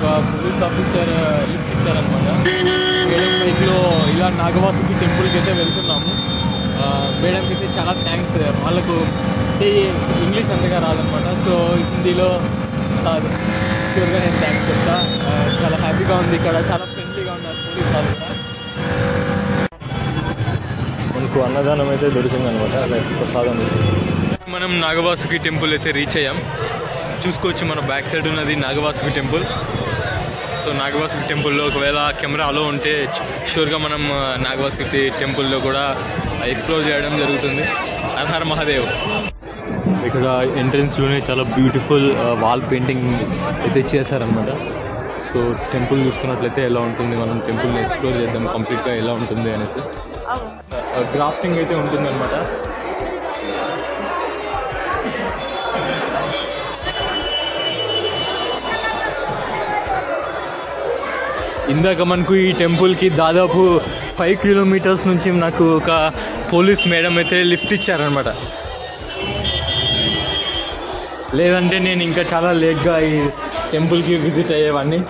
ఒక police officer lift ఇచ్చారనమాట. Madam బైక్లో ఇలా నాగవాసుకి టెంపుల్కి అయితే వెళ్తున్నాము. మేడంకి అయితే చాలా థ్యాంక్స్. వాళ్ళకు ఇంగ్లీష్ అంతగా రాదనమాట, సో హిందీలో ప్యూర్గా నేను థ్యాంక్స్ చెప్తా. చాలా హ్యాపీగా ఉంది. ఇక్కడ చాలా ఫ్రెండ్లీగా ఉన్నారు పోలీస్ వాళ్ళు కూడా. మనకు అన్నదానం అయితే దొరికిందనమాట, లైక్ ప్రసాదం. మనం నాగవాసుకి టెంపుల్ అయితే రీచ్ అయ్యాం. చూసుకోవచ్చు మన బ్యాక్ సైడ్ ఉన్నది నాగవాసుకి టెంపుల్. సో నాగవాసుకి టెంపుల్లో ఒకవేళ కెమెరా అలో ఉంటే షూర్గా మనం నాగవాసుకి టెంపుల్లో కూడా ఎక్స్ప్లోర్ చేయడం జరుగుతుంది. హర హర మహాదేవ్. ఇక్కడ ఎంట్రన్స్లోనే చాలా బ్యూటిఫుల్ వాల్ పెయింటింగ్ అయితే చేశారనమాట. సో టెంపుల్ చూసుకున్నట్లయితే ఎలా ఉంటుంది, మనం టెంపుల్ని ఎక్స్ప్లోర్ చేద్దాం కంప్లీట్గా ఎలా ఉంటుంది అనేసి. గ్రాఫ్టింగ్ అయితే ఉంటుందన్నమాట. ఇందాక మనకు ఈ టెంపుల్కి దాదాపు 5 కిలోమీటర్స్ నుంచి నాకు ఒక పోలీస్ మేడం అయితే లిఫ్ట్ ఇచ్చారనమాట. లేదంటే నేను ఇంకా చాలా లేట్గా ఈ టెంపుల్కి విజిట్ అయ్యేవాడిని.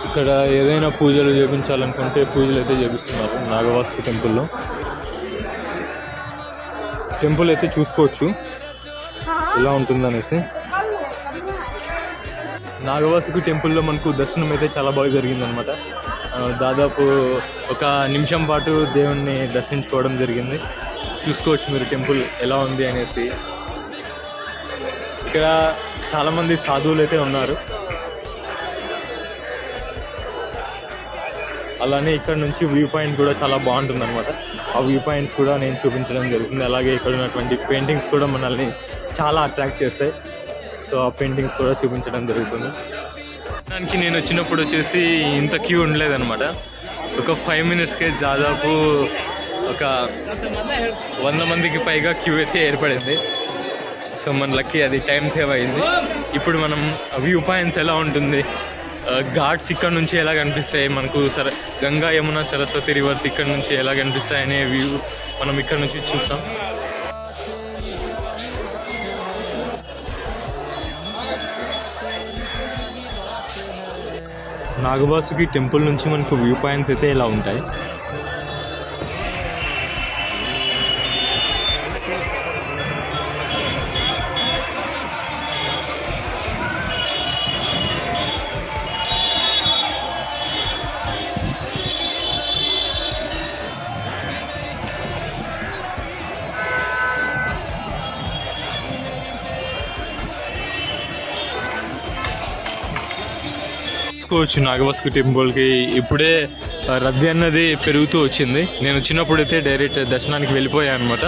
ఇక్కడ ఏదైనా పూజలు చేయించాలనుకుంటే పూజలు అయితే చేపిస్తున్నారు నాగవాసుకి టెంపుల్లో. టెంపుల్ అయితే చూసుకోవచ్చు ఎలా ఉంటుందనేసి. నాగవాసుకి టెంపుల్లో మనకు దర్శనం అయితే చాలా బాగా జరిగిందనమాట. దాదాపు 1 నిమిషం పాటు దేవుణ్ణి దర్శించుకోవడం జరిగింది. చూసుకోవచ్చు మీరు టెంపుల్ ఎలా ఉంది అనేసి. ఇక్కడ చాలామంది సాధువులు అయితే ఉన్నారు. అలానే ఇక్కడ నుంచి వ్యూ పాయింట్ కూడా చాలా బాగుంటుంది అనమాట. ఆ వ్యూ పాయింట్స్ కూడా నేను చూపించడం జరుగుతుంది. అలాగే ఇక్కడ ఉన్నటువంటి పెయింటింగ్స్ కూడా మనల్ని చాలా అట్రాక్ట్ చేస్తాయి. సో ఆ పెయింటింగ్స్ కూడా చూపించడం జరుగుతుంది. దానికి నేను వచ్చినప్పుడు వచ్చేసి ఇంత క్యూ ఉండలేదన్నమాట. ఒక 5 మినిట్స్కే దాదాపు ఒక 100 మందికి పైగా క్యూ అయితే ఏర్పడింది. సో మన లక్కీ అది టైం సేవ్ అయింది. ఇప్పుడు మనం వ్యూ పాయింట్స్ ఎలా ఉంటుంది, ఘాట్స్ ఇక్కడ నుంచి ఎలా కనిపిస్తాయి, మనకు గంగా యమున సరస్వతి రివర్స్ ఇక్కడ నుంచి ఎలా కనిపిస్తాయి అనే వ్యూ మనం ఇక్కడ నుంచి చూస్తాం. నాగవాసుకి టెంపుల్ నుంచి మనకు వ్యూ పాయింట్స్ అయితే ఇలా ఉంటాయి. చూసుకోవచ్చు నాగవాసుకి టెంపుల్కి ఇప్పుడే రద్దీ అన్నది పెరుగుతూ వచ్చింది. నేను వచ్చినప్పుడైతే డైరెక్ట్ దర్శనానికి వెళ్ళిపోయాను అనమాట.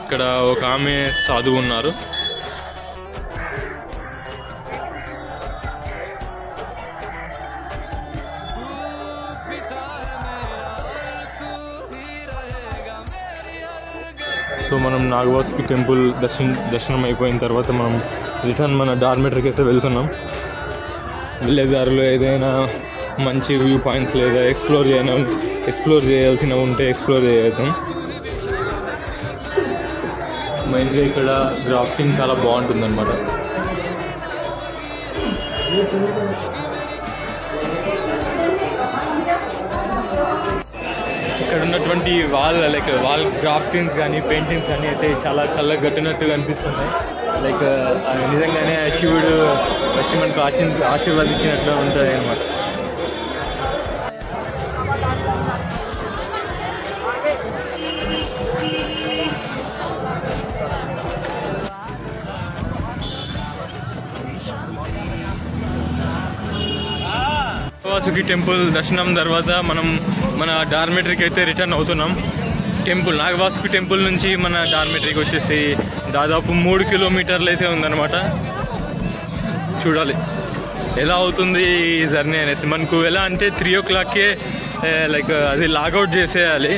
ఇక్కడ ఒక ఆమె సాధువు ఉన్నారు. సో మనం నాగవాసుకి టెంపుల్ దర్శనం అయిపోయిన తర్వాత మనం రిటర్న్ మన డార్మెటరీకి అయితే వెళ్తున్నాం. వెళ్ళే దారిలో ఏదైనా మంచి వ్యూ పాయింట్స్ లేదా ఎక్స్ప్లోర్ చేయాల్సిన ఉంటే ఎక్స్ప్లోర్ చేయొచ్చు. మెయిన్గా ఇక్కడ గ్రాఫ్టింగ్ చాలా బాగుంటుంది అనమాట. ఇక్కడ ఉన్నటువంటి వాల్ గ్రాఫ్టింగ్స్ కానీ పెయింటింగ్స్ కానీ అయితే చాలా కళ్ళకు కట్టినట్టుగా అనిపిస్తున్నాయి. నిజంగానే శివుడు వచ్చి మనకు ఆశీర్వదించినట్లు ఉంటుంది అనమాట. నాగవాసుకి టెంపుల్ దర్శనం తర్వాత మనం మన డార్మెటరీకి అయితే రిటర్న్ అవుతున్నాం. నాగవాసుకి టెంపుల్ నుంచి మన డార్మెటరీకి వచ్చేసి దాదాపు 3 కిలోమీటర్లు అయితే ఉందన్నమాట. చూడాలి ఎలా అవుతుంది ఈ జర్నీ అనేసి. మనకు ఎలా అంటే 3 o'clockకే అది లాగౌట్ చేసేయాలి,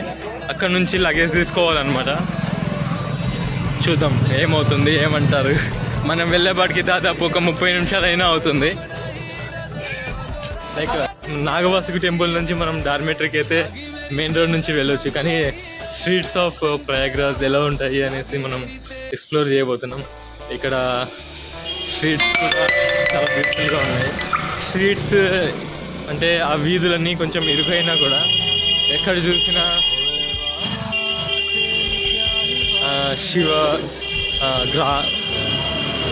అక్కడ నుంచి లగేజ్ తీసుకోవాలన్నమాట. చూద్దాం ఏమవుతుంది, ఏమంటారు. మనం వెళ్ళేపాటికి దాదాపు ఒక 30 నిమిషాలు అయినా అవుతుంది. నాగవాసుకి టెంపుల్ నుంచి మనం డార్మెటరీకి అయితే మెయిన్ రోడ్ నుంచి వెళ్ళొచ్చు, కానీ స్ట్రీట్స్ ఆఫ్ ప్రయాగ్రాజ్ ఎలా ఉంటాయి అనేసి మనం ఎక్స్ప్లోర్ చేయబోతున్నాం. ఇక్కడ స్ట్రీట్స్ కూడా చాలా బ్యూటిఫుల్గా ఉన్నాయి. స్ట్రీట్స్ అంటే ఆ వీధులన్నీ కొంచెం ఇరుకైనా కూడా ఎక్కడ చూసినా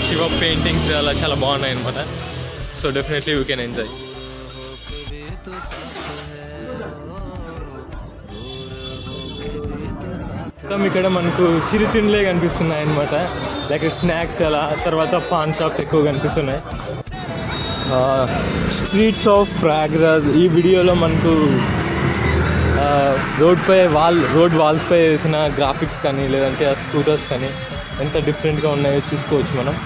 శివ పెయింటింగ్స్ అలా చాలా బాగున్నాయి అనమాట. So definitely you can enjoy. ఇక్కడ మనకు చిరుతిండ్లే కనిపిస్తున్నాయి అనమాట. స్నాక్స్ అలా, తర్వాత పాన్ షాప్స్ ఎక్కువ కనిపిస్తున్నాయి. స్ట్రీట్స్ ఆఫ్ ప్రయాగ్రాజ్ ఈ వీడియోలో మనకు రోడ్ వాల్స్ పై వేసిన గ్రాఫిక్స్ కానీ లేదంటే ఆ స్కూటర్స్ కానీ ఎంత డిఫరెంట్గా ఉన్నాయో చూసుకోవచ్చు మనం.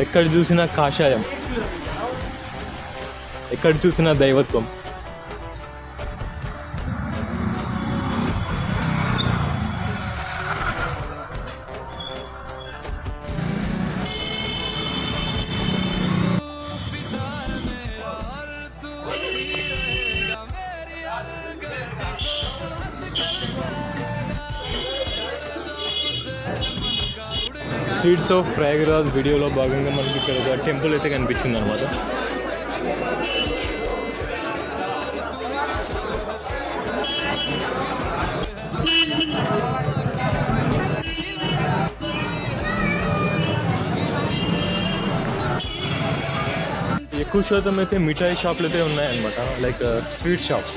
ఎక్కడ చూసినా కాషాయం, ఎక్కడ చూసినా దైవత్వం. స్ట్రీట్స్ ఆఫ్ ప్రయాగ్రాజ్ వీడియోలో భాగంగా మనకి ఇక్కడ ఒక టెంపుల్ అయితే కనిపించింది అనమాట. ఎక్కువ శాతం అయితే మిఠాయి షాపులు అయితే ఉన్నాయన్నమాట, స్ట్రీట్ షాప్స్.